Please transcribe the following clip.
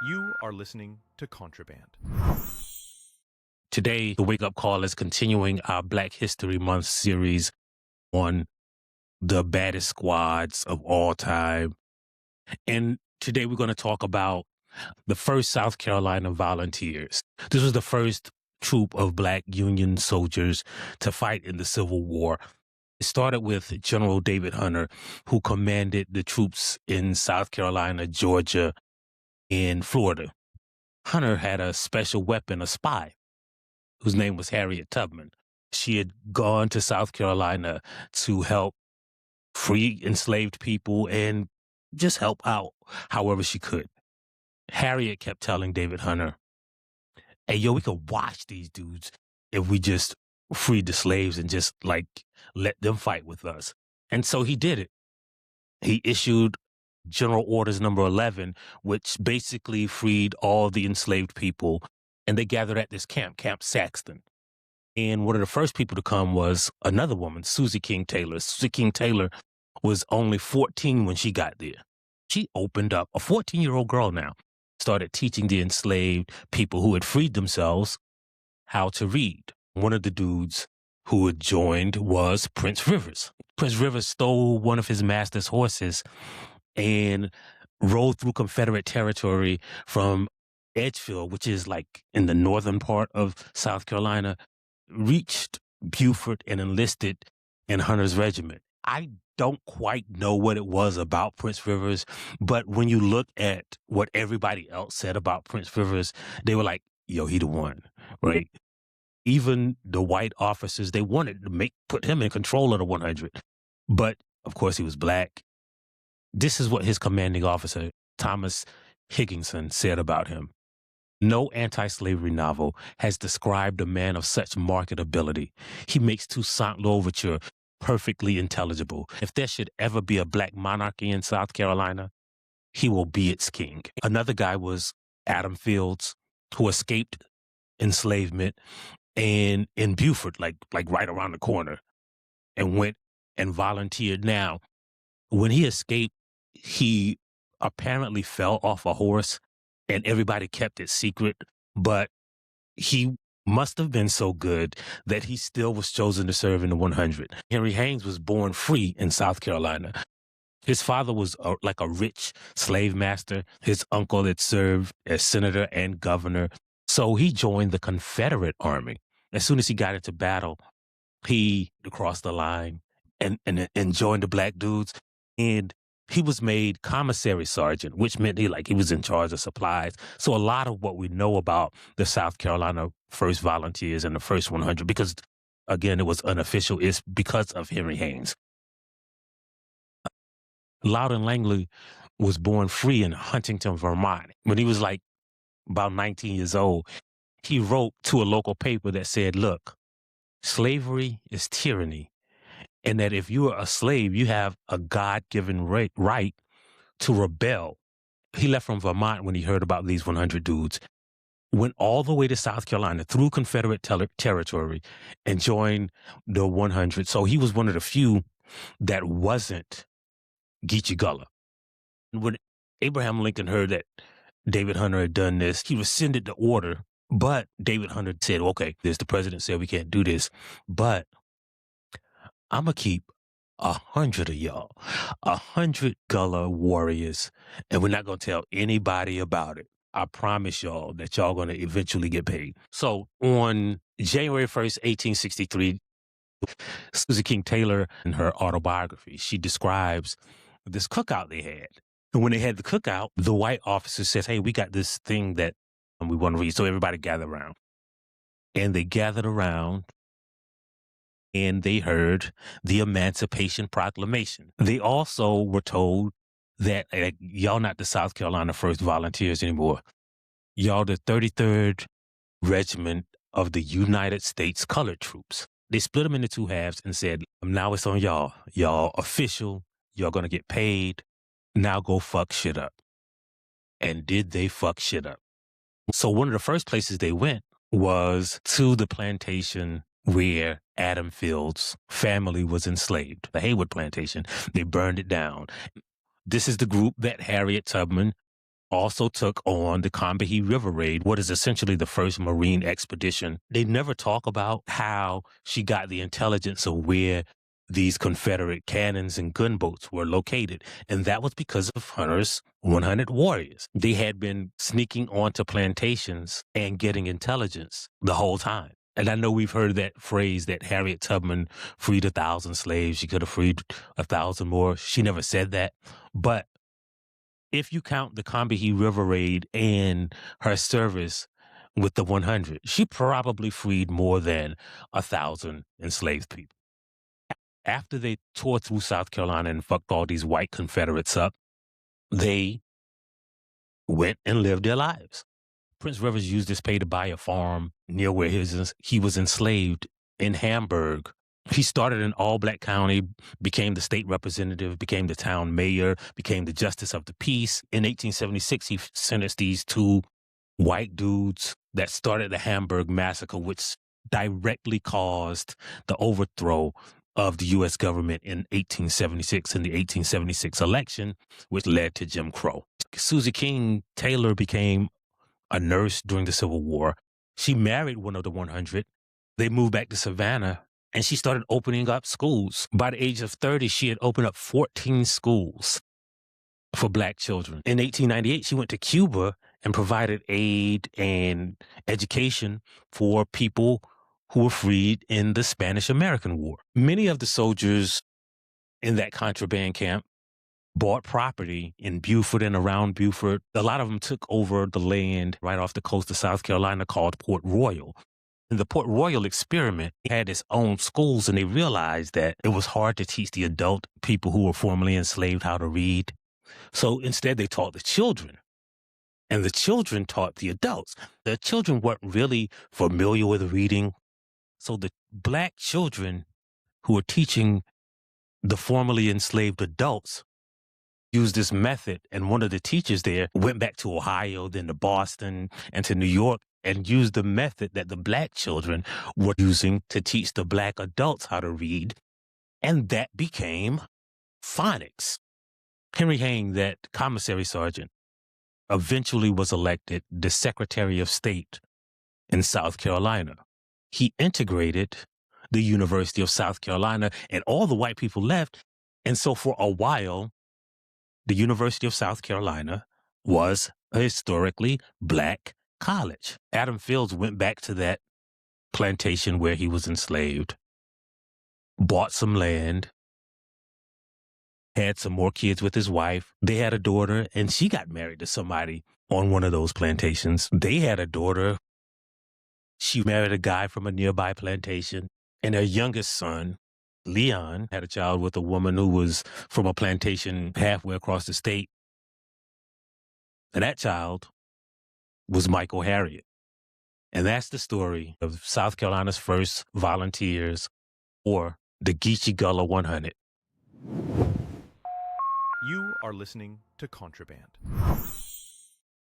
You are listening to Contraband. Today, the Wake Up Call is continuing our Black History Month series on the baddest squads of all time. And today we're going to talk about the first South Carolina Volunteers. This was the first troop of Black Union soldiers to fight in the Civil War. It started with General David Hunter, who commanded the troops in South Carolina, Georgia, and Florida. Hunter had a special weapon, a spy, whose name was Harriet Tubman. She had gone to South Carolina to help free enslaved people and just help out however she could. Harriet kept telling David Hunter, hey, yo, we could watch these dudes if we just freed the slaves and just let them fight with us. And so he did it. He issued General Orders number 11, which basically freed all the enslaved people. And they gathered at this camp, Camp Saxton. And one of the first people to come was another woman, Susie King Taylor. Susie King Taylor was only 14 when she got there. She opened up, a 14-year-old girl now, started teaching the enslaved people who had freed themselves how to read. One of the dudes who had joined was Prince Rivers. Prince Rivers stole one of his master's horses and rode through Confederate territory from Edgefield, which is like in the northern part of South Carolina, reached Beaufort and enlisted in Hunter's regiment. I don't quite know what it was about Prince Rivers, but when you look at what everybody else said about Prince Rivers, they were like, yo, he the one, right? Even the white officers, they wanted to put him in control of the 100. But, of course, he was Black. This is what his commanding officer, Thomas Higginson, said about him. No anti-slavery novel has described a man of such marked ability. He makes Toussaint Louverture perfectly intelligible. If there should ever be a Black monarchy in South Carolina, he will be its king. Another guy was Adam Fields, who escaped enslavement and in Beaufort, like right around the corner, and went and volunteered. Now, when he escaped, he apparently fell off a horse and everybody kept it secret, but he must have been so good that he still was chosen to serve in the 100. Henry Haynes was born free in South Carolina. His father was like a rich slave master. His uncle had served as senator and governor. So he joined the Confederate Army. As soon as he got into battle, he crossed the line and joined the Black dudes. And he was made commissary sergeant, which meant he was in charge of supplies. So a lot of what we know about the South Carolina first volunteers and the first 100, because again, it was unofficial, is because of Henry Haynes. Loudon Langley was born free in Huntington, Vermont. When he was about 19 years old, he wrote to a local paper that said, look, slavery is tyranny, and that if you are a slave, you have a God-given right to rebel. He left from Vermont when he heard about these 100 dudes, went all the way to South Carolina through Confederate territory and joined the 100. So he was one of the few that wasn't Geechee Gullah. When Abraham Lincoln heard that David Hunter had done this, he rescinded the order, but David Hunter said, okay, the president said we can't do this, but I'm going to keep 100 of y'all, 100 Gullah warriors, and we're not going to tell anybody about it. I promise y'all that y'all going to eventually get paid. So on January 1st, 1863, Susie King Taylor, in her autobiography, she describes this cookout they had. And when they had the cookout, the white officer says, hey, we got this thing that we want to read. So everybody gathered around. And they gathered around and they heard the Emancipation Proclamation. They also were told that y'all not the South Carolina First Volunteers anymore. Y'all the 33rd Regiment of the United States Colored Troops. They split them into two halves and said, now it's on y'all. Y'all official. Y'all going to get paid. Now go fuck shit up. And did they fuck shit up? So one of the first places they went was to the plantation where Adam Fields' family was enslaved, the Haywood Plantation. They burned it down. This is the group that Harriet Tubman also took on the Combahee River Raid, what is essentially the first Marine expedition. They never talk about how she got the intelligence of where these Confederate cannons and gunboats were located. And that was because of Hunter's 100 warriors. They had been sneaking onto plantations and getting intelligence the whole time. And I know we've heard that phrase that Harriet Tubman freed 1,000 slaves. She could have freed 1,000 more. She never said that. But if you count the Combahee River Raid and her service with the 100, she probably freed more than 1,000 enslaved people. After they tore through South Carolina and fucked all these white Confederates up, they went and lived their lives. Prince Rivers used this pay to buy a farm near where he was enslaved in Hamburg. He started in all-black county, became the state representative, became the town mayor, became the justice of the peace. In 1876, he sentenced these two white dudes that started the Hamburg Massacre, which directly caused the overthrow of the U.S. government in 1876 in the 1876 election, which led to Jim Crow. Susie King Taylor became a nurse during the Civil War. She married one of the 100. They moved back to Savannah, and she started opening up schools. By the age of 30, she had opened up 14 schools for black children. In 1898, she went to Cuba and provided aid and education for people who were freed in the Spanish-American War. Many of the soldiers in that contraband camp bought property in Beaufort and around Beaufort. A lot of them took over the land right off the coast of South Carolina called Port Royal. And the Port Royal experiment had its own schools, and they realized that it was hard to teach the adult people who were formerly enslaved how to read. So instead, they taught the children, and the children taught the adults. The children weren't really familiar with reading. So the black children who were teaching the formerly enslaved adults used this method. And one of the teachers there went back to Ohio, then to Boston and to New York, and used the method that the black children were using to teach the black adults how to read. And that became phonics. Henry Hayne, that commissary sergeant, eventually was elected the Secretary of State in South Carolina. He integrated the University of South Carolina, and all the white people left. And so for a while, the University of South Carolina was a historically black college. Adam Fields went back to that plantation where he was enslaved, bought some land, had some more kids with his wife. They had a daughter, and she got married to somebody on one of those plantations. They had a daughter. She married a guy from a nearby plantation. And their youngest son, Leon, had a child with a woman who was from a plantation halfway across the state. And that child was Michael Harriot. And that's the story of South Carolina's first volunteers, or the Geechee Gullah 100. You are listening to Contraband.